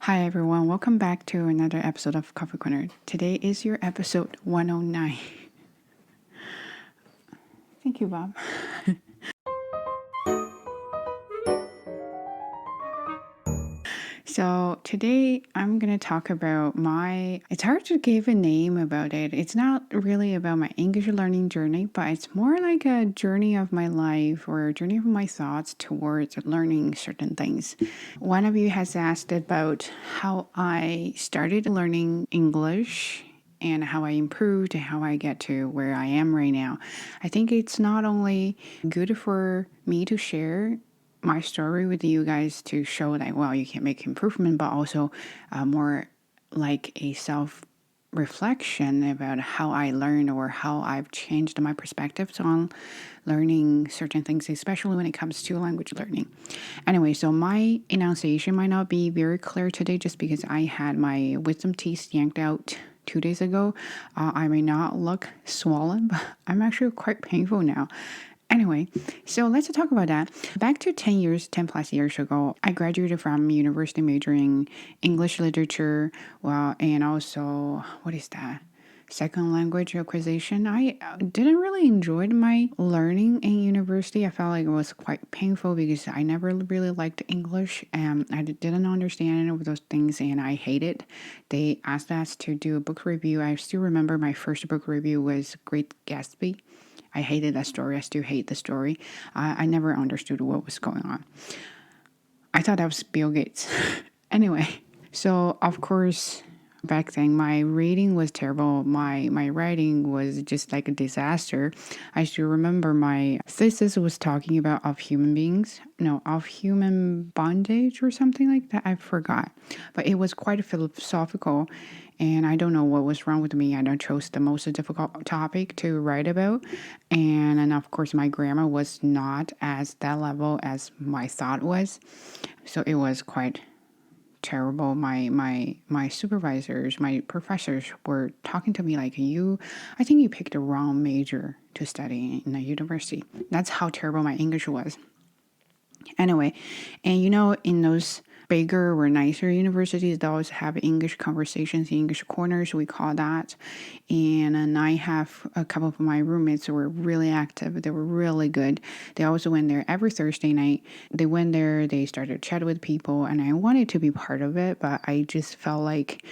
Hi everyone, welcome back to another episode of Coffee Corner. Today is your episode 109. Thank you, Bob. So today I'm going to talk about it's hard to give a name about it. It's not really about my English learning journey, but it's more like a journey of my life or a journey of my thoughts towards learning certain things. One of you has asked about how I started learning English and how I improved and how I get to where I am right now. I think it's not only good for me to share my story with you guys to show that, well, you can make improvement, but also more like a self reflection about how I learn or how I've changed my perspectives on learning certain things, especially when it comes to language learning. Anyway, so my enunciation might not be very clear today just because I had my wisdom teeth yanked out 2 days ago. I may not look swollen, but I'm actually quite painful now. Anyway, so let's talk about that. Back to 10 plus years ago, I graduated from university majoring English literature, and also, what is that? Second language acquisition. I didn't really enjoy my learning in university. I felt like it was quite painful because I never really liked English and I didn't understand any of those things and I hated. They asked us to do a book review. I still remember my first book review was Great Gatsby. I hated that story. I still hate the story. I never understood what was going on. I thought that was Bill Gates. Anyway, so of course, back then my reading was terrible. My writing was just like a disaster. I still remember my thesis was talking about of human beings, no, of human bondage or something like that. I forgot, but it was quite philosophical. And I don't know what was wrong with me. I chose the most difficult topic to write about. And of course, my grammar was not as that level as my thought was. So it was quite terrible. My supervisors, my professors were talking to me like, I think you picked the wrong major to study in the university. That's how terrible my English was. Anyway, and in those bigger or nicer universities, they always have English conversations, English corners, we call that. And I have a couple of my roommates who were really active. They were really good. They also went there every Thursday night. They went there, they started to chat with people, and I wanted to be part of it, but I just felt like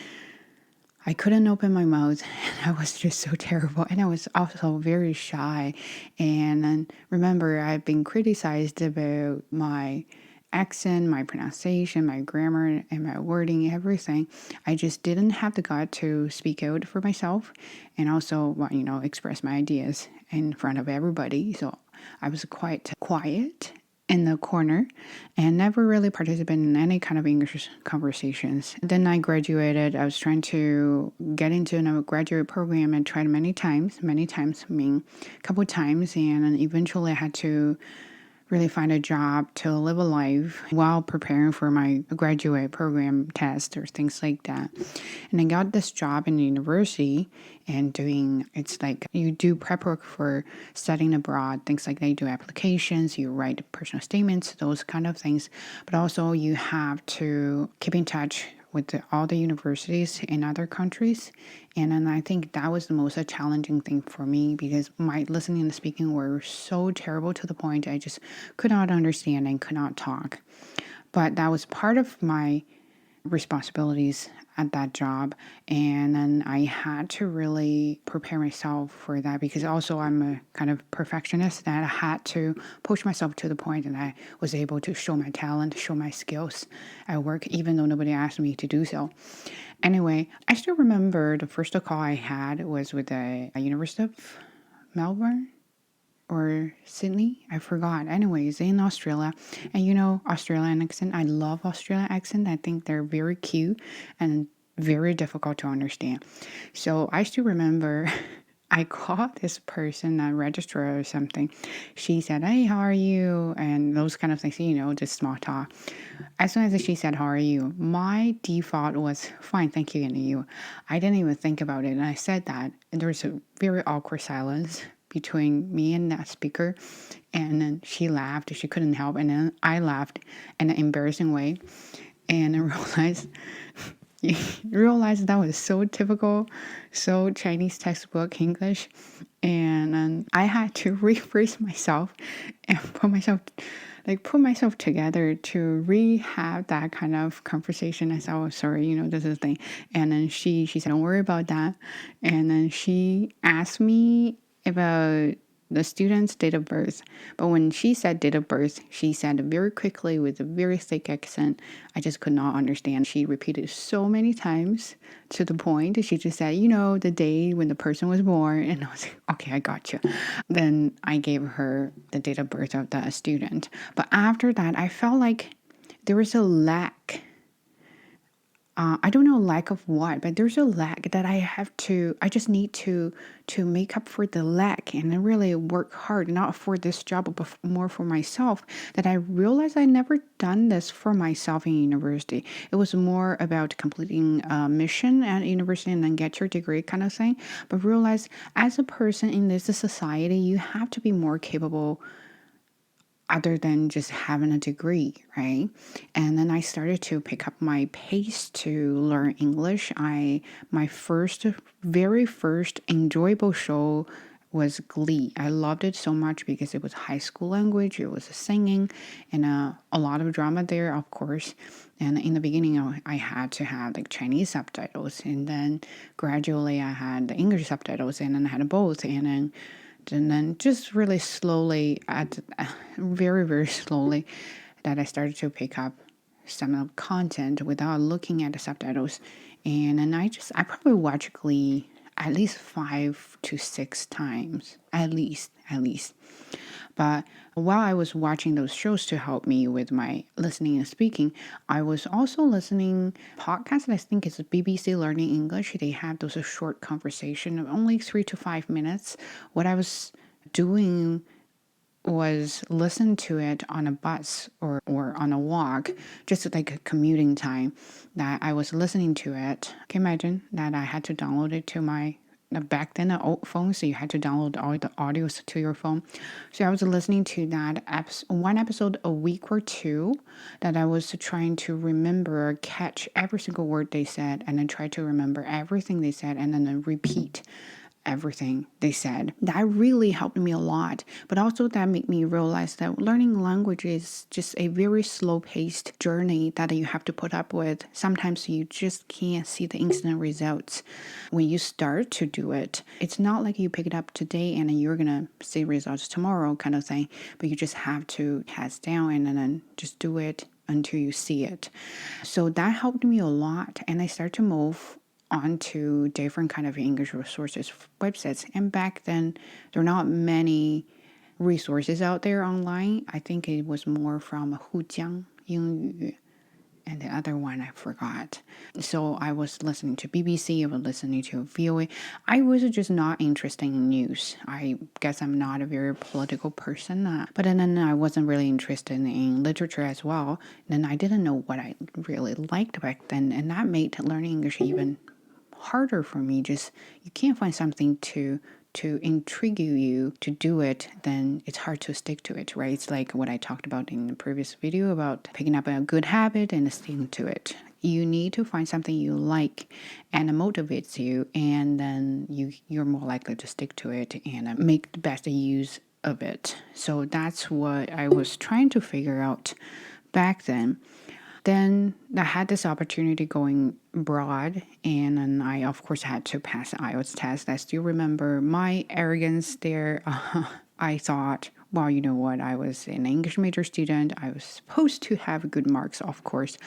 I couldn't open my mouth and I was just so terrible. And I was also very shy. And then remember, I've been criticized about my accent, my pronunciation, my grammar, and my wording, everything. I just didn't have the gut to speak out for myself and also, express my ideas in front of everybody. So I was quite quiet in the corner and never really participated in any kind of English conversations. Then I graduated. I was trying to get into a graduate program and tried many times, I mean, a couple of times, and eventually I had to really find a job to live a life while preparing for my graduate program test or things like that. And I got this job in the university and it's like you do prep work for studying abroad, things like that. You do applications, you write personal statements, those kind of things. But also you have to keep in touch with all the universities in other countries. And then I think that was the most challenging thing for me because my listening and speaking were so terrible to the point I just could not understand and could not talk. But that was part of my responsibilities at that job, and then I had to really prepare myself for that because also I'm a kind of perfectionist that I had to push myself to the point that I was able to show my talent, show my skills at work even though nobody asked me to do so. Anyway, I still remember the first call I had was with the University of Melbourne or Sydney, I forgot. Anyways, in Australia, and Australian accent. I love Australian accent. I think they're very cute and very difficult to understand. So I still remember I called this person, a registrar or something. She said, "Hey, how are you?" And those kind of things, just small talk. As soon as she said, "How are you?" my default was, "Fine, thank you, and you." I didn't even think about it. And I said that, and there was a very awkward silence between me and that speaker. And then she laughed. She couldn't help. And then I laughed in an embarrassing way. And I realized that was so typical, so Chinese textbook English. And I had to rephrase myself and put myself together to have that kind of conversation. I said, oh, sorry, this is the thing. And then she said, don't worry about that. And then she asked me about the student's date of birth. But when she said date of birth, she said it very quickly with a very thick accent. I just could not understand. She repeated so many times to the point. She just said, the day when the person was born. And I was like, okay, I got you. Then I gave her the date of birth of the student. But after that, I felt like there was a lack. I don't know lack of what, but there's a lack that I just need to make up for the lack and then really work hard, not for this job, but more for myself, that I realized I never done this for myself in university. It was more about completing a mission at university and then get your degree kind of thing. But realize as a person in this society, you have to be more capable other than just having a degree, right? And then I started to pick up my pace to learn English. My very first enjoyable show was Glee. I loved it so much because it was high school language, it was singing, and a lot of drama there, of course. And in the beginning, I had to have like Chinese subtitles, and then gradually I had the English subtitles, and then I had both, and then just really slowly, very, very slowly, that I started to pick up some of the content without looking at the subtitles. And then I probably watch Glee at least 5 to 6 times, at least. But while I was watching those shows to help me with my listening and speaking, I was also listening podcasts. I think it's BBC Learning English. They have those short conversation of only 3 to 5 minutes. What I was doing was listen to it on a bus or on a walk, just like a commuting time, that I was listening to it. Can you imagine that I had to download it to my back then the old phone, so you had to download all the audios to your phone. So I was listening to that one episode a week or two, that I was trying to remember, catch every single word they said, and then try to remember everything they said, and then repeat everything they said. That really helped me a lot. But also that made me realize that learning language is just a very slow-paced journey that you have to put up with. Sometimes you just can't see the instant results when you start to do it. It's not like you pick it up today and then you're gonna see results tomorrow kind of thing, but you just have to heads down and then just do it until you see it. So that helped me a lot, and I started to move onto different kind of English resources websites. And back then, there are not many resources out there online. I think it was more from Hujiang 英语 and the other one I forgot. So I was listening to BBC, I was listening to VOA. I was just not interested in news. I guess I'm not a very political person, but then I wasn't really interested in literature as well. Then I didn't know what I really liked back then, and that made learning English even harder for me. Just you can't find something to intrigue you to do it, then it's hard to stick to it, right? It's like what I talked about in the previous video about picking up a good habit and sticking to it. You need to find something you like and it motivates you, and then you're more likely to stick to it and make the best use of it. So that's what I was trying to figure out back then. Then I had this opportunity going abroad, and then I, of course, had to pass the IELTS test. I still remember my arrogance there. I thought, well, you know what? I was an English major student. I was supposed to have good marks, of course.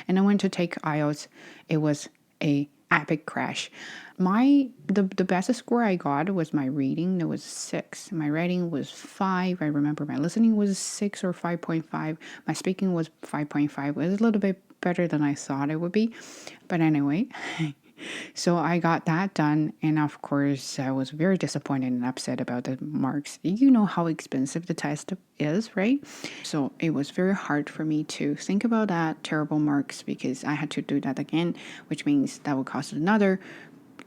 And I went to take IELTS. It was a epic crash. The best score I got was my reading. It was 6. My writing was 5. I remember my listening was 6 or 5.5. My speaking was 5.5. It was a little bit better than I thought it would be. But anyway, so I got that done, and of course I was very disappointed and upset about the marks. You know how expensive the test is, right? So it was very hard for me to think about that terrible marks, because I had to do that again, which means that would cost another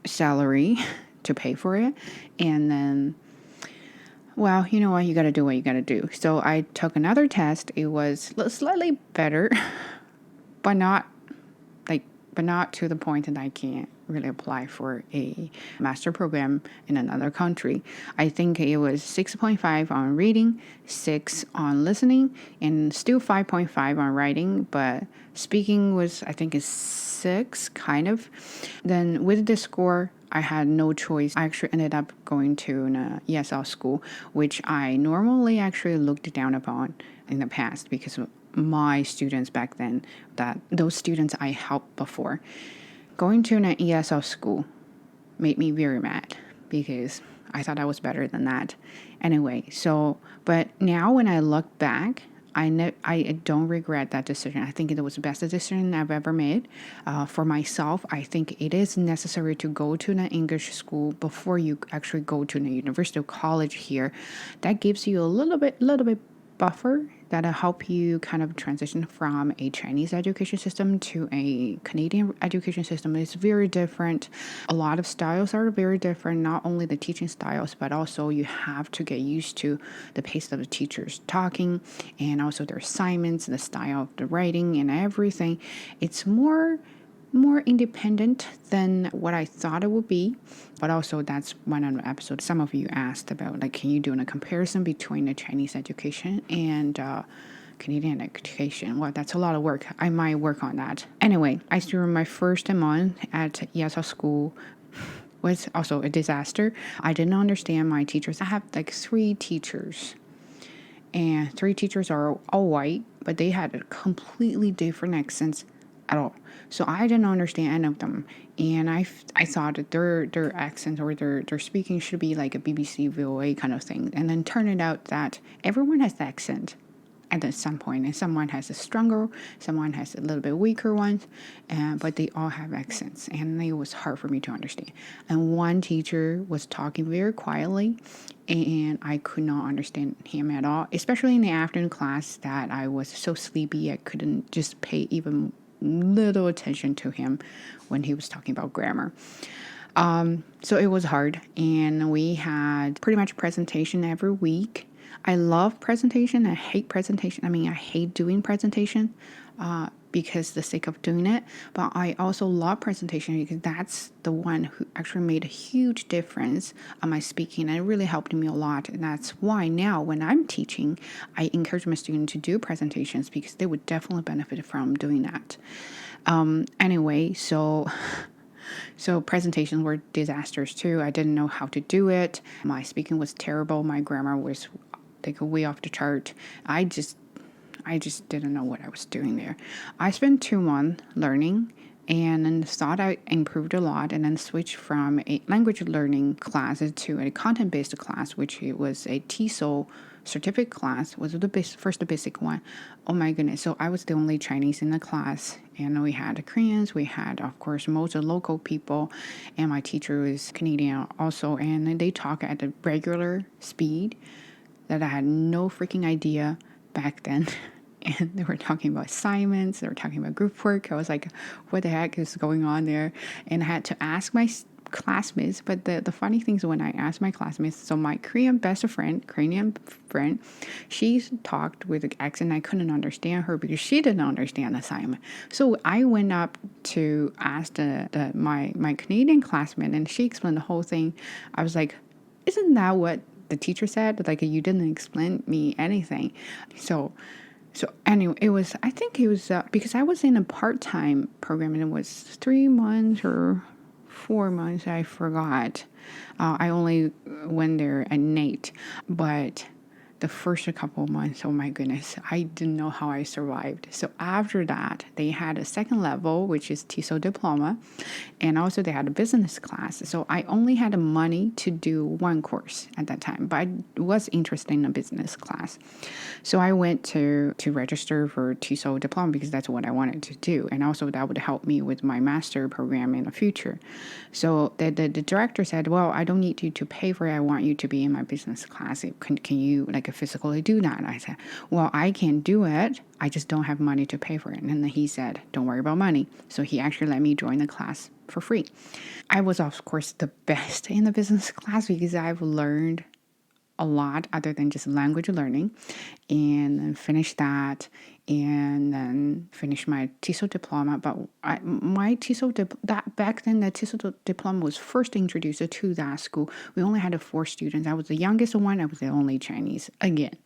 salary to pay for it. And then, well, you know what, you gotta do what you gotta do. So I took another test. It was slightly better but not like, but not to the point that I can't really apply for a master program in another country. I think it was 6.5 on reading, 6 on listening, and still 5.5 on writing, but speaking was, I think, is 6, kind of. Then with the score, I had no choice. I actually ended up going to an ESL school, which I normally actually looked down upon in the past because my students back then, that those students I helped before. Going to an ESL school made me very mad because I thought I was better than that. Anyway, but now when I look back, I don't regret that decision. I think it was the best decision I've ever made. For myself, I think it is necessary to go to an English school before you actually go to a university or college here. That gives you a little bit buffer that'll help you kind of transition from a Chinese education system to a Canadian education system. It's very different. A lot of styles are very different, not only the teaching styles, but also you have to get used to the pace of the teachers talking and also their assignments, the style of the writing and everything. It's more independent than what I thought it would be. But also that's one of the episodes some of you asked about, like, can you do a comparison between the Chinese education and Canadian education? Well, that's a lot of work. I might work on that. Anyway, I still remember my first month at ESL school was also a disaster. I didn't understand my teachers. I have like 3 teachers. And 3 teachers are all white, but they had completely different accents at all. So I didn't understand any of them. And I thought that their accents or their speaking should be like a BBC VOA kind of thing. And then turned it out that everyone has the accent at some point, and someone has a stronger, someone has a little bit weaker ones, but they all have accents, and it was hard for me to understand. And one teacher was talking very quietly, and I could not understand him at all, especially in the afternoon class that I was so sleepy I couldn't just pay even little attention to him when he was talking about grammar. So it was hard, and we had pretty much presentation every week. I love presentation. I hate presentation. I mean, I hate doing presentation because the sake of doing it. But I also love presentation because that's the one who actually made a huge difference on my speaking, and it really helped me a lot. And that's why now when I'm teaching, I encourage my students to do presentations because they would definitely benefit from doing that. Anyway, so presentations were disasters too. I didn't know how to do it. My speaking was terrible. My grammar was like way off the chart. I just didn't know what I was doing there. I spent 2 months learning and then thought I improved a lot, and then switched from a language learning class to a content-based class, which it was a TESOL certificate class, was the first basic one. Oh my goodness. So I was the only Chinese in the class, and we had Koreans, we had, of course, most of the local people, and my teacher was Canadian also, and they talk at a regular speed that I had no freaking idea back then. And they were talking about assignments, they were talking about group work. I was like, what the heck is going on there? And I had to ask my classmates. But the funny thing is, when I asked my classmates, so my Korean friend, she talked with an accent. I couldn't understand her because she didn't understand the assignment. So I went up to ask my Canadian classmate, and she explained the whole thing. I was like, isn't that what the teacher said? Like, you didn't explain me anything. So anyway, I think it was because I was in a part-time program, and it was 3 months or 4 months, I forgot. I only went there at night, but the first couple of months, oh my goodness, I didn't know how I survived. So after that, they had a second level, which is TESOL diploma, and also they had a business class. So I only had the money to do one course at that time, but I was interested in a business class. So I went to register for TESOL diploma because that's what I wanted to do, and also that would help me with my master program in the future. So the director said, well, I don't need you to pay for it. I want you to be in my business class. Can you like physically do that? And I said, well, I can do it. I just don't have money to pay for it. And then he said, don't worry about money. So he actually let me join the class for free. I was, of course, the best in the business class because I've learned a lot other than just language learning, and then finish that, and then finish my TESOL diploma. But my that back then, the TESOL diploma was first introduced to that school. We only had 4 students. I was the youngest one. I was the only Chinese. Again,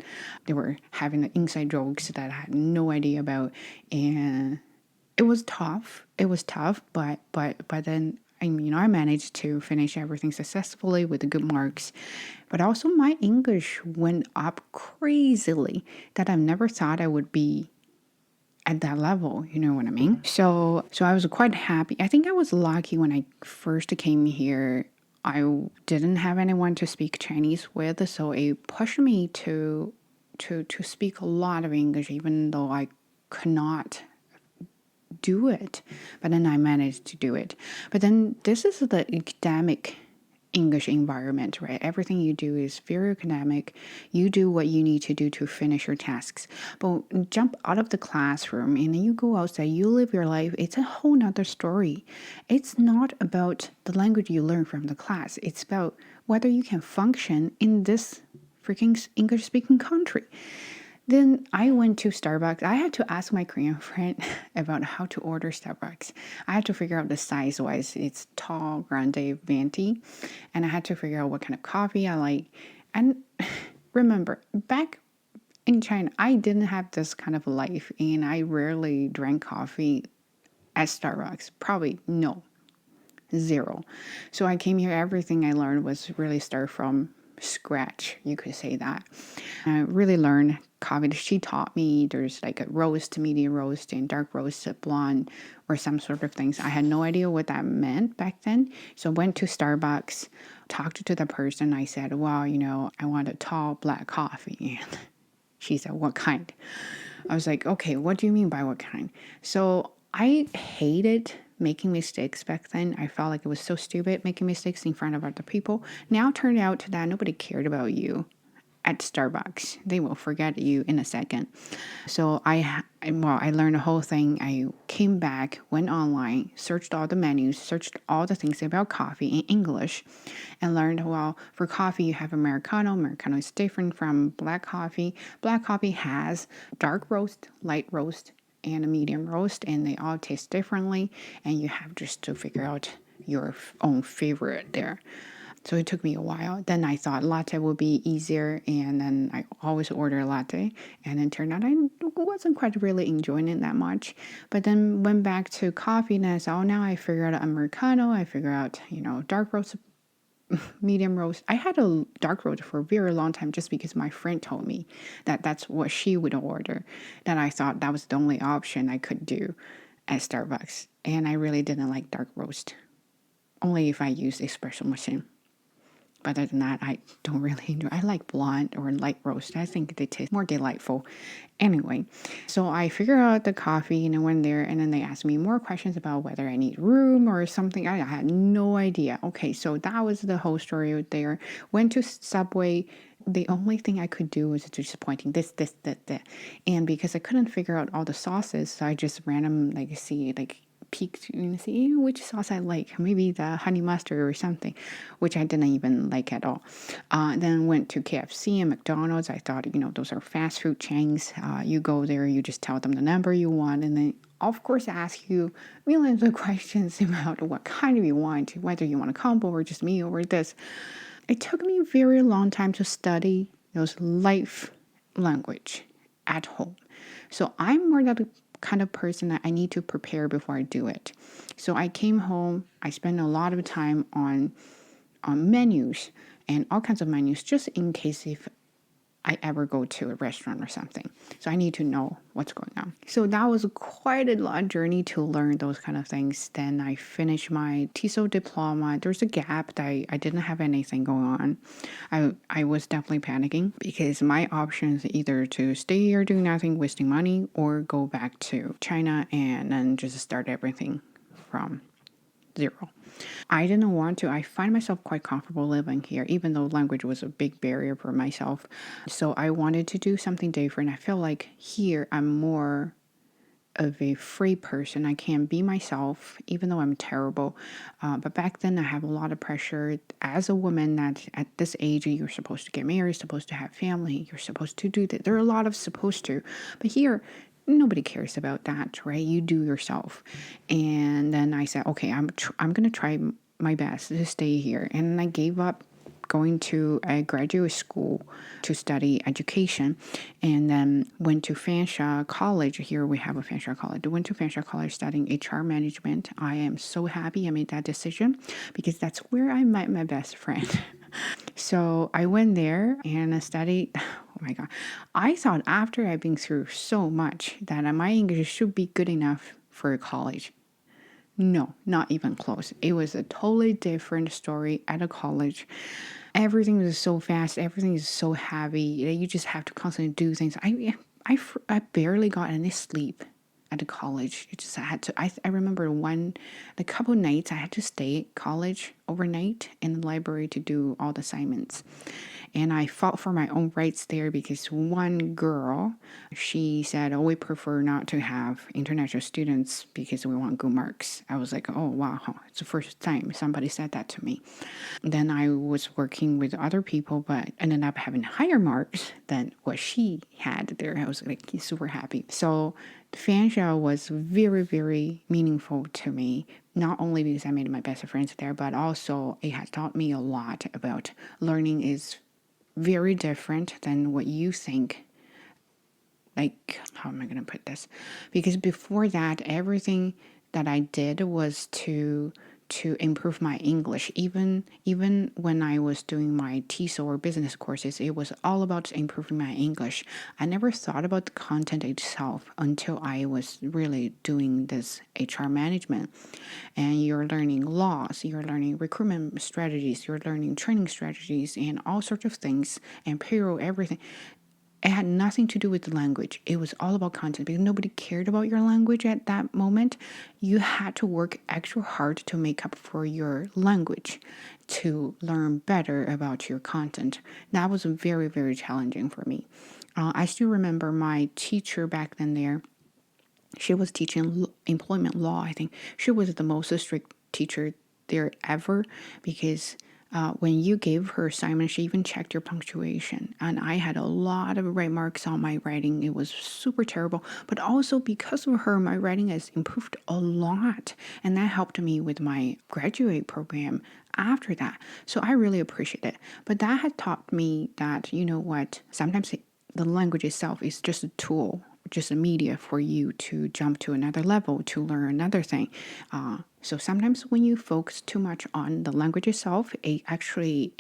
they were having the inside jokes that I had no idea about, and it was tough. It was tough, but then I managed to finish everything successfully with the good marks. But also my English went up crazily that I never thought I would be at that level. You know what I mean? So I was quite happy. I think I was lucky when I first came here. I didn't have anyone to speak Chinese with, so it pushed me to speak a lot of English, even though I could not do it. But then I managed to do it. But then this is the academic English environment, right? Everything you do is very academic. You do what you need to do to finish your tasks. But jump out of the classroom and then you go outside, you live your life. It's a whole nother story. It's not about the language you learn from the class. It's about whether you can function in this freaking English speaking country. Then I went to Starbucks. I had to ask my Korean friend about how to order Starbucks. I had to figure out the size wise. It's tall, grande, venti. And I had to figure out what kind of coffee I like. And remember, back in China, I didn't have this kind of life. And I rarely drank coffee at Starbucks. Probably no, zero. So I came here, everything I learned was really start from scratch, you could say that. I really learned coffee. She taught me there's like a roast, medium roast, and dark roast, blonde, or some sort of things. I had no idea what that meant back then. So I went to Starbucks, talked to the person. I said, well, I want a tall black coffee. And she said, what kind? I was like, okay, what do you mean by what kind? So I hated making mistakes back then. I felt like it was so stupid making mistakes in front of other people. Now turned out that nobody cared about you at Starbucks. They will forget you in a second. So I learned the whole thing. I came back, went online, searched all the menus, searched all the things about coffee in English, and learned, well, for coffee you have Americano. Americano is different from black coffee. Black coffee has dark roast, light roast, and a medium roast, and they all taste differently, and you have just to figure out your own favorite there. So it took me a while. Then I thought latte would be easier, and then I always order a latte, and it turned out I wasn't quite really enjoying it that much. But then went back to coffee, and I said, oh, now I figured out Americano, I figured out, dark roast, medium roast. I had a dark roast for a very long time just because my friend told me that that's what she would order. Then I thought that was the only option I could do at Starbucks. And I really didn't like dark roast, only if I use espresso machine. But other than that, I don't really enjoy. I like blonde or light roast. I think they taste more delightful. Anyway, so I figured out the coffee and I went there, and then they asked me more questions about whether I need room or something. I had no idea. Okay, so that was the whole story there. Went to Subway. The only thing I could do was just pointing this, that. And because I couldn't figure out all the sauces, so I just peeked and see which sauce I like. Maybe the honey mustard or something, which I didn't even like at all. Then went to KFC and McDonald's. I thought, those are fast food chains. You go there, you just tell them the number you want, and then of course ask you millions of questions about what kind of you want, whether you want a combo or just me or this. It took me a very long time to study those life language at home. So I'm more that kind of person that I need to prepare before I do it. So I came home, I spent a lot of time on menus and all kinds of menus just in case if I ever go to a restaurant or something. So I need to know what's going on. So that was quite a long journey to learn those kind of things. Then I finished my TESOL diploma. There's a gap that I didn't have anything going on. I was definitely panicking because my options either to stay here doing nothing, wasting money, or go back to China and then just start everything from zero. I didn't want to. I find myself quite comfortable living here, even though language was a big barrier for myself. So I wanted to do something different. I feel like here I'm more of a free person. I can be myself, even though I'm terrible. But back then, I have a lot of pressure as a woman that at this age, you're supposed to get married, supposed to have family, you're supposed to do that. There are a lot of supposed to. But here, nobody cares about that, right? You do yourself. And then I said, okay, I'm going to try my best to stay here. And I gave up going to a graduate school to study education, and then went to Fanshawe College. Here we have a Fanshawe College. I went to Fanshawe College studying HR management. I am so happy I made that decision because that's where I met my best friend. So I went there and I studied. Oh my God. I thought after I've been through so much that my English should be good enough for college. No, not even close. It was a totally different story at a college. Everything was so fast. Everything is so heavy. You just have to constantly do things. I barely got any sleep at the college. It just I had to. I remember a couple nights I had to stay at college overnight in the library to do all the assignments. And I fought for my own rights there because one girl, she said, oh, we prefer not to have international students because we want good marks. I was like, oh, wow, it's the first time somebody said that to me. Then I was working with other people, but ended up having higher marks than what she had there. I was like super happy. So Fanshawe was very, very meaningful to me, not only because I made my best friends there, but also it has taught me a lot about learning is very different than what you think. Like, how am I going to put this? Because before that, everything that I did was to improve my English. Even when I was doing my TESOL or business courses, it was all about improving my English. I never thought about the content itself until I was really doing this HR management. And you're learning laws, you're learning recruitment strategies, you're learning training strategies, and all sorts of things, and payroll, everything. It had nothing to do with the language. It was all about content because nobody cared about your language at that moment. You had to work extra hard to make up for your language, to learn better about your content. That was very, very challenging for me. I still remember my teacher back then there. She was teaching employment law, I think. She was the most strict teacher there ever because when you gave her assignment, she even checked your punctuation. And I had a lot of right marks on my writing. It was super terrible. But also because of her, my writing has improved a lot. And that helped me with my graduate program after that. So I really appreciate it. But that had taught me that, you know what, sometimes the language itself is just a tool, just a media for you to jump to another level, to learn another thing. So sometimes when you focus too much on the language itself, it actually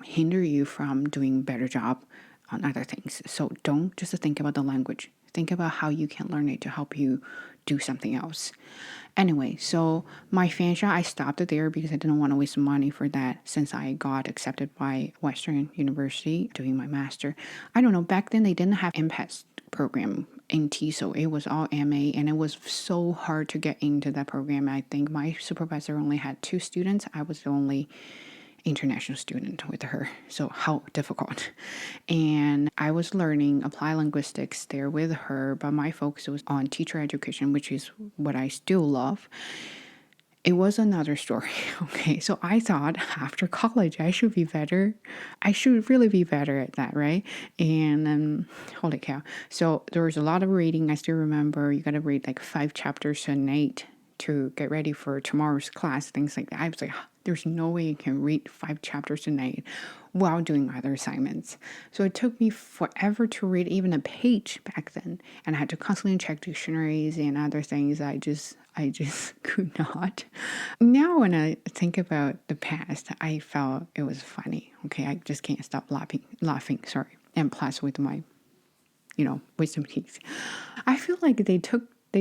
hinder you from doing better job on other things. So don't just think about the language. Think about how you can learn it to help you do something else. Anyway, so my Fanshawe, I stopped it there because I didn't want to waste money for that since I got accepted by Western University doing my master. I don't know, back then they didn't have MPAS program in TESOL. It was all MA and it was so hard to get into that program. I think my supervisor only had 2 students. I was the only international student with her. So how difficult. And I was learning applied linguistics there with her, but my focus was on teacher education, which is what I still love. It was another story. Okay, so I thought after college I should be better. I should really be better at that, right? And holy cow. So there was a lot of reading. I still remember you got to read like 5 chapters a night to get ready for tomorrow's class, things like that. I was like, there's no way you can read 5 chapters a night while doing other assignments. So it took me forever to read even a page back then. And I had to constantly check dictionaries and other things. I just could not. Now when I think about the past, I felt it was funny. Okay, I just can't stop laughing, sorry. And plus with my, wisdom teeth. I feel like they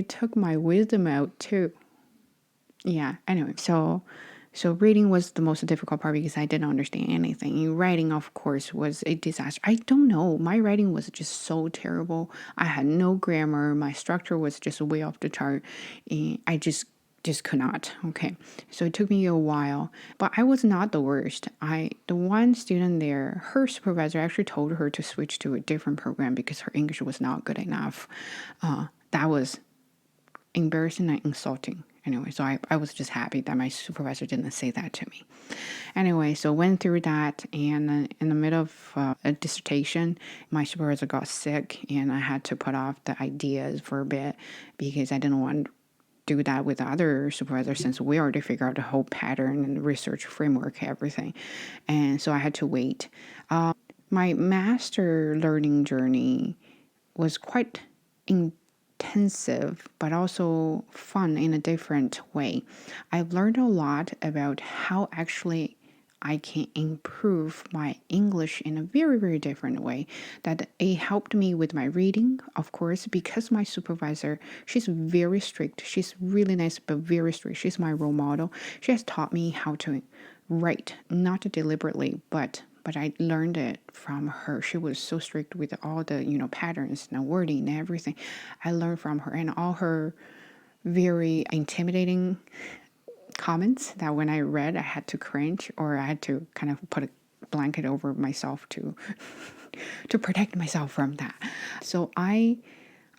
took my wisdom out too. Yeah, anyway, so reading was the most difficult part because I didn't understand anything. Writing, of course, was a disaster. I don't know. My writing was just so terrible. I had no grammar. My structure was just way off the chart. And I just could not. Okay. So it took me a while, but I was not the worst. The one student there, her supervisor actually told her to switch to a different program because her English was not good enough. that was embarrassing and insulting. Anyway, so I was just happy that my supervisor didn't say that to me. Anyway, so went through that, and in the middle of a dissertation, my supervisor got sick, and I had to put off the ideas for a bit because I didn't want to do that with the other supervisors since we already figured out the whole pattern and research framework, everything. And so I had to wait. My master learning journey was quite intensive, but also fun in a different way. I've learned a lot about how actually I can improve my English in a very, very different way. That it helped me with my reading, of course, because my supervisor, she's very strict. She's really nice, but very strict. She's my role model. She has taught me how to write, not deliberately, but I learned it from her. She was so strict with all the, patterns and wording and everything. I learned from her, and all her very intimidating comments that when I read, I had to cringe, or I had to kind of put a blanket over myself to to protect myself from that. So I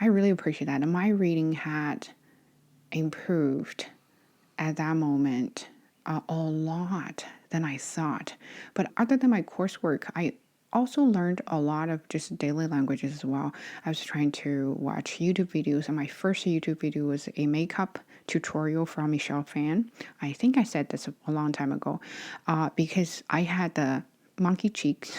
really appreciate that. And my reading had improved at that moment a lot than I thought. But other than my coursework, I also learned a lot of just daily languages as well. I was trying to watch YouTube videos, and my first YouTube video was a makeup tutorial from Michelle Fan. I think I said this a long time ago, because I had the monkey cheeks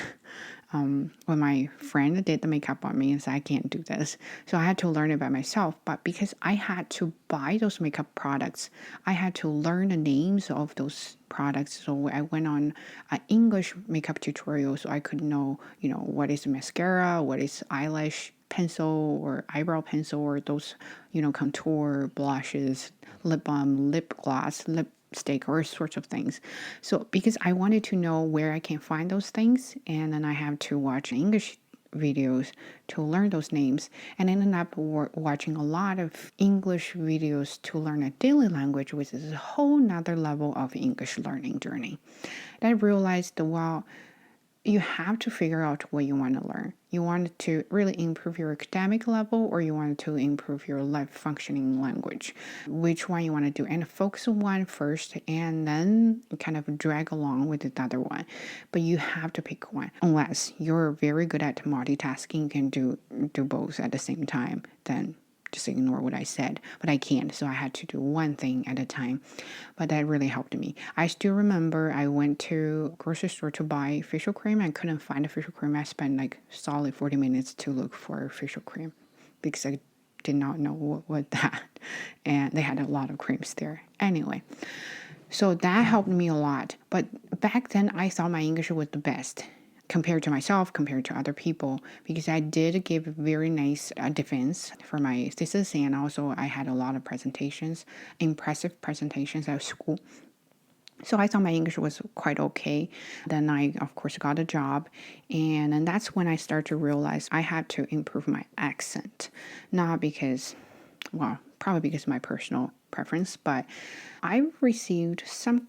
when my friend did the makeup on me and said, I can't do this. So I had to learn it by myself. But because I had to buy those makeup products, I had to learn the names of those products. So I went on an English makeup tutorial so I could know, what is mascara, what is eyelash pencil or eyebrow pencil, or those, contour, blushes, lip balm, lip gloss, lipstick, or sorts of things. So because I wanted to know where I can find those things, and then I have to watch English videos to learn those names, and I ended up watching a lot of English videos to learn a daily language, which is a whole nother level of English learning journey. And I realized that, well, you have to figure out what you want to learn. You want to really improve your academic level, or you want to improve your life functioning language. Which one you want to do, and focus on one first, and then kind of drag along with the other one. But you have to pick one. Unless you're very good at multitasking, can do both at the same time, then just ignore what I said, but I can't. So I had to do one thing at a time, but that really helped me. I still remember I went to a grocery store to buy facial cream. I couldn't find a facial cream. I spent like solid 40 minutes to look for facial cream because I did not know what that, and they had a lot of creams there. Anyway, so that helped me a lot. But back then I thought my English was the best compared to myself, compared to other people, because I did give a very nice defense for my thesis, and also I had a lot of presentations, impressive presentations at school. So I thought my English was quite okay. Then I, of course, got a job, and then that's when I started to realize I had to improve my accent, not because, well, probably because of my personal preference, but I received some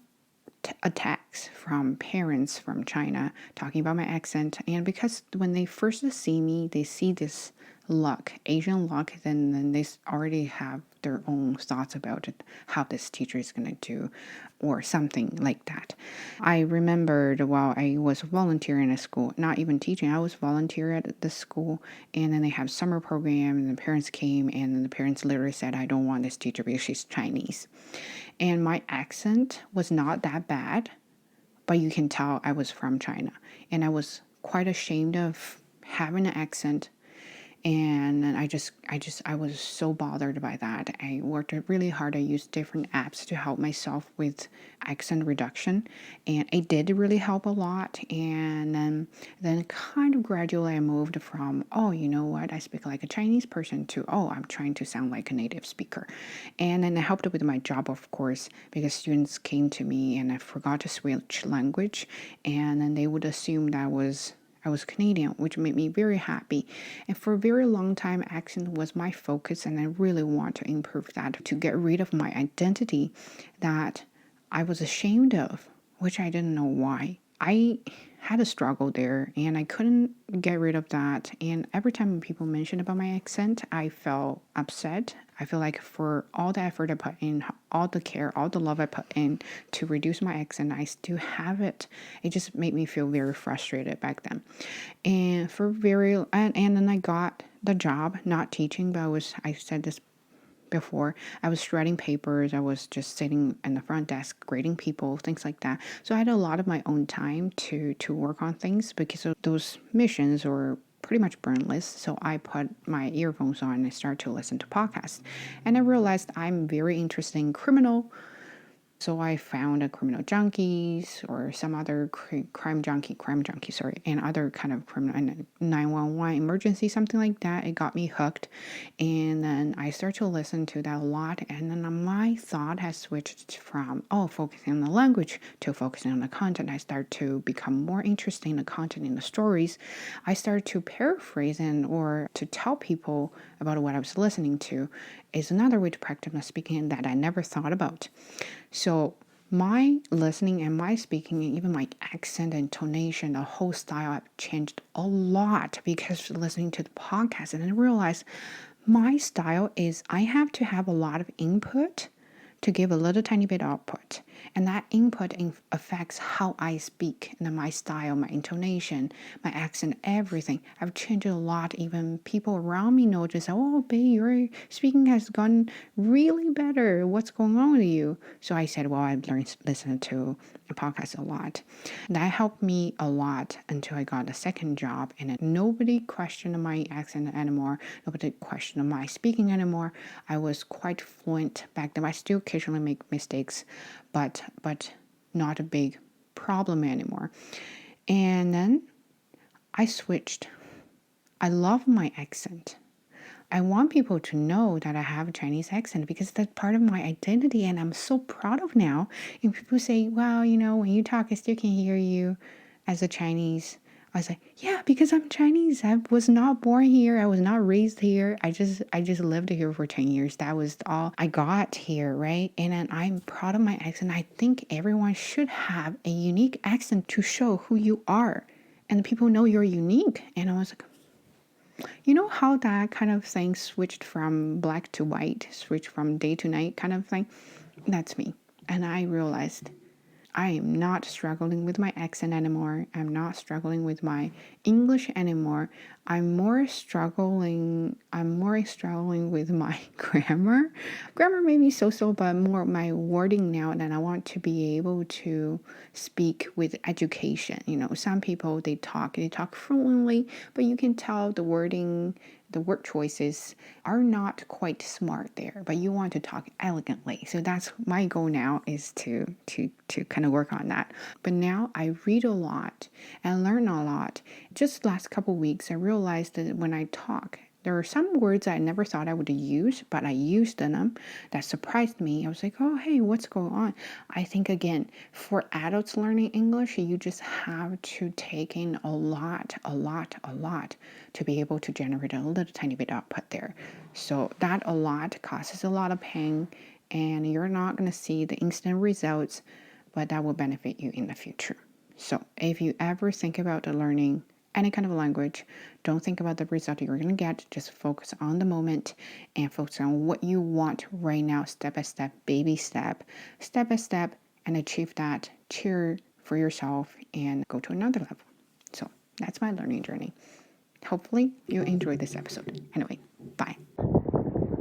attacks from parents from China talking about my accent. And because when they first see me, they see this luck, Asian luck, then they already have their own thoughts about it, how this teacher is going to do, or something like that. I remembered while I was volunteering at school, not even teaching, I was volunteering at the school, and then they have summer program, and the parents came, and then the parents literally said, I don't want this teacher because she's Chinese. And my accent was not that bad, but you can tell I was from China. And I was quite ashamed of having an accent. And I was so bothered by that. I worked really hard. I used different apps to help myself with accent reduction, and it did really help a lot. And then kind of gradually I moved from, oh, you know what, I speak like a Chinese person, to, oh, I'm trying to sound like a native speaker. And then it helped with my job, of course, because students came to me and I forgot to switch language, and then they would assume that I was Canadian, which made me very happy. And for a very long time, accent was my focus, and I really want to improve that to get rid of my identity that I was ashamed of, which I didn't know why. I had a struggle there, and I couldn't get rid of that. And every time people mentioned about my accent, I felt upset. I feel like for all the effort I put in, all the care, all the love I put in to reduce my accent, I still have it. It just made me feel very frustrated back then. And then I got the job, not teaching, but I said this before. I was shredding papers. I was just sitting in the front desk grading people, things like that. So I had a lot of my own time to work on things because of those missions or pretty much burnless. So I put my earphones on and I started to listen to podcasts. And I realized I'm very interested in criminal. So I found a criminal junkies or some other crime junkie, sorry, and other kind of criminal and 911 emergency, something like that. It got me hooked. And then I started to listen to that a lot. And then my thought has switched from, focusing on the language to focusing on the content. I started to become more interested in the content, in the stories. I started to paraphrase or to tell people about what I was listening to is another way to practice my speaking that I never thought about. So my listening and my speaking, and even my accent, intonation, the whole style have changed a lot because listening to the podcast. And I realized my style is I have to have a lot of input to give a little tiny bit output. And that input affects how I speak and my style, my intonation, my accent, everything. I've changed a lot. Even people around me notice, babe, your speaking has gotten really better. What's going on with you? So I said, I've learned listening to a podcast a lot. That helped me a lot until I got a second job, and nobody questioned my accent anymore. Nobody questioned my speaking anymore. I was quite fluent back then. I still occasionally make mistakes, but not a big problem anymore. And then I switched. I love my accent. I want people to know that I have a Chinese accent because that's part of my identity, and I'm so proud of now. And people say, well, when you talk, I still can hear you as a Chinese. I was like, yeah, because I'm Chinese. I was not born here. I was not raised here. I just lived here for 10 years. That was all I got here, right? And then I'm proud of my accent. I think everyone should have a unique accent to show who you are. And people know you're unique. And I was like, you know how that kind of thing switched from black to white, switched from day to night kind of thing? That's me. And I realized I am not struggling with my accent anymore. I'm not struggling with my English anymore. I'm more struggling with my grammar. Grammar may be so, but more my wording now, and I want to be able to speak with education. Some people they talk fluently, but you can tell the wording, the word choices are not quite smart there, but you want to talk elegantly. So that's my goal now, is to kind of work on that. But now I read a lot and learn a lot. Just last couple weeks, I realized that when I talk, there are some words I never thought I would use, but I used them. That surprised me. I was like, oh, hey, what's going on? I think, again, for adults learning English, you just have to take in a lot to be able to generate a little tiny bit output there. So that a lot causes a lot of pain, and you're not going to see the instant results, but that will benefit you in the future. So if you ever think about learning any kind of language, don't think about the result you're going to get. Just focus on the moment and focus on what you want right now, step by step, baby step by step, and achieve that. Cheer for yourself and go to another level. So that's my learning journey. Hopefully you enjoyed this episode. Anyway, bye.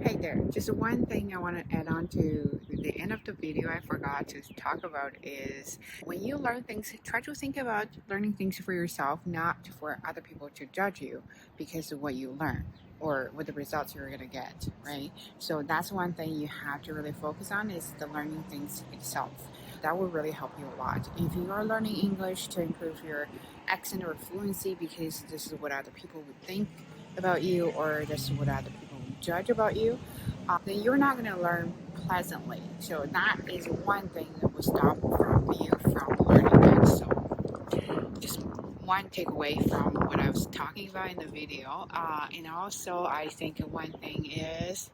Hey there, just one thing I want to add on to the end of the video I forgot to talk about is when you learn things, try to think about learning things for yourself, not for other people to judge you because of what you learn or what the results you're going to get, right? So that's one thing you have to really focus on, is the learning things itself. That will really help you a lot. If you are learning English to improve your accent or fluency because this is what other people would think about you, or this is what other people would judge about you, then you're not going to learn pleasantly. So that is one thing that will stop you from learning it. So just one takeaway from what I was talking about in the video. And also I think one thing is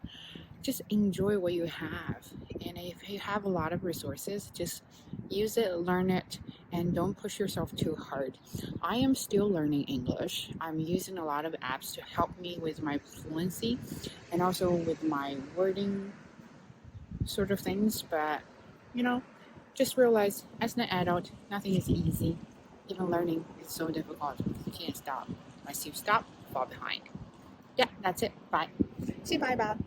just enjoy what you have. And if you have a lot of resources, just use it, learn it, and don't push yourself too hard. I am still learning English. I'm using a lot of apps to help me with my fluency and also with my wording sort of things. But, you know, just realize as an adult, nothing is easy. Even learning is so difficult. You can't stop. Once you stop, fall behind. Yeah, that's it. Bye. Say bye, Bob.